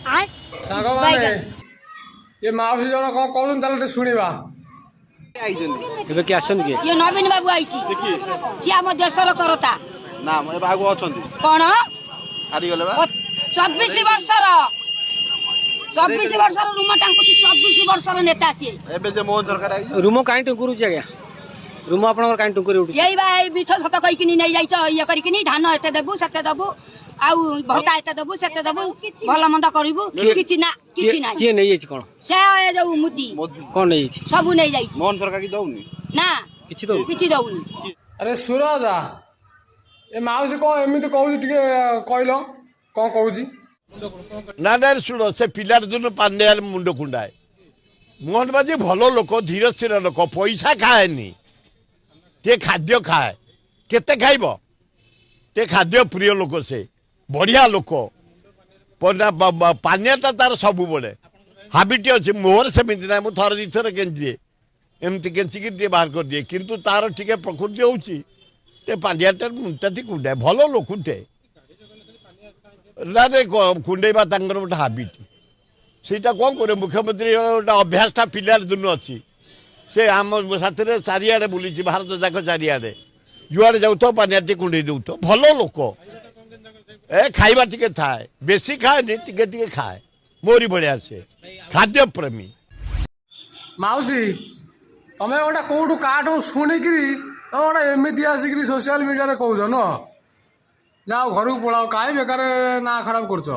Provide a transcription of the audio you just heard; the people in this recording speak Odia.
ସାଙ୍ଗ ମାନେ ଏ ମାଉସୀ ଜଣ କଣ କହୁଛନ୍ତି ତାହେଲେ ଟିକେ ଶୁଣିବା। ଏବେ କିଏ ଆସଛନ୍ତି କି? ଇଏ ନବୀନ ବାବୁ ଆଇଛି, ସିଏ ଆମ ଦେଶର କରତା। ନା ଏ ବାହାକୁ ଅଛନ୍ତି କଣ ହାରିଗଲେ ବା 24 ବର୍ଷର 24 ବର୍ଷର ରୁମ ଟାଙ୍କୁଛି, 24 ବର୍ଷର ନେତା ସିଏ। ଏବେ ଯେ ମୋହନ ସରକାର ଆଇଛି ରୁମ କାହିଁ ଟୁଙ୍କୁରୁଛି ଆଜ୍ଞା? ରୁମ ଆପଣଙ୍କର କାହିଁ ଟୁଙ୍କୁରି ଉଠୁଛି? ଏଇ ବା ଏଇ ବିଷ ସତ କହିକିନି ନେଇ ଯାଇଛ, ଇଏ କରିକିନି ଧାନ ଏତେ ଦେବୁ ସେତେ ଦେବୁ, ଆଉ ଭତ୍ତା ଏତେ ଦେବୁ ସେତେ ଦେବୁ, ଭଲ ମନ୍ଦ କରିବୁ, କିଛି ନା କିଛି ନାହିଁ। କିଏ ନେଇଯାଇଛି କଣ? ସେ ଯୋଉ ମୁଦି କଣ ନେଇଯାଇଛି? ସବୁ ନେଇଯାଇଛି। ମୋହନ ସରକାର କି ଦଉନି ନା କିଛି ଦଉ କିଛି ଦଉନି। ଆରେ ସୁରଜା, ଏ ମାଉସୀ କଣ ଏମିତି କହୁଛି ଟିକେ କହିଲ, କଣ କହୁଛି? ନା ନା ଶୁଣ, ସେ ପିଲାର ଦିନ ପାଣ୍ଡିଆର ମୁଣ୍ଡ କୁଣ୍ଡାଏ। ମୋହନ ମାଝୀ ଭଲ ଲୋକ, ଧୀର ସ୍ଥିର ଲୋକ, ପଇସା ଖାଏନି, ଟିକେ ଖାଦ୍ୟ ଖାଏ। କେତେ ଖାଇବ? ଟିକେ ଖାଦ୍ୟ ପ୍ରିୟ ଲୋକ, ସେ ବଢ଼ିଆ ଲୋକ। ପାନୀୟଟା ତାର ସବୁବେଳେ ହାବିଟି ଅଛି। ମୋର ସେମିତି ନାହିଁ, ମୁଁ ଥରେ ଦୁଇଥର କେଞ୍ଚିଦିଏ, ଏମିତି କେଞ୍ଚିକି ଟିକେ ବାହାର କରିଦିଏ। କିନ୍ତୁ ତାର ଟିକେ ପ୍ରକୃତି ହେଉଛି ଟିକେ ପାଣ୍ଡିଆଟା ମୁଣ୍ଡଟା ଟିକେ କୁଣ୍ଡାଏ, ଭଲ ଲୋକଟେ। ନା କୁଣ୍ଡେଇବା ତାଙ୍କର ଗୋଟେ ହାବିଟ୍, ସେଇଟା କ'ଣ କରିବ? ମୁଖ୍ୟମନ୍ତ୍ରୀ ଗୋଟେ ଅଭ୍ୟାସଟା ପିଲାର ଦିନ ଅଛି। ସେ ଆମ ସାଥିରେ ଚାରିଆଡ଼େ ବୁଲିଛି, ଭାରତ ଯାକ ଚାରିଆଡ଼େ, ଯୁଆଡ଼େ ଯାଉଥିବ ପାନିଆ ଟିକେ କୁଣ୍ଡେଇ ଦେଉଥିବ। ଭଲ ଲୋକ। ଏ ଖାଇବା ଟିକେ ଥାଏ, ବେଶୀ ଖାଏନି, ଟିକେ ଟିକେ ଖାଏ। ମୋରି ଭଳିଆ ସେ ଖାଦ୍ୟ ପ୍ରେମୀ। ମାଉସୀ, ତମେ ଗୋଟେ କୋଉଠୁ କାହାଠୁ ଶୁଣିକିରି ତମେ ଗୋଟେ ଏମିତି ଆସିକିରି ସୋସିଆଲ ମିଡ଼ିଆରେ କହୁଛ ନୁହଁ? ଯାଅ ଘରକୁ ପଳାଅ, କାହିଁ ବେକାର ନାଁ ଖରାପ କରୁଛ।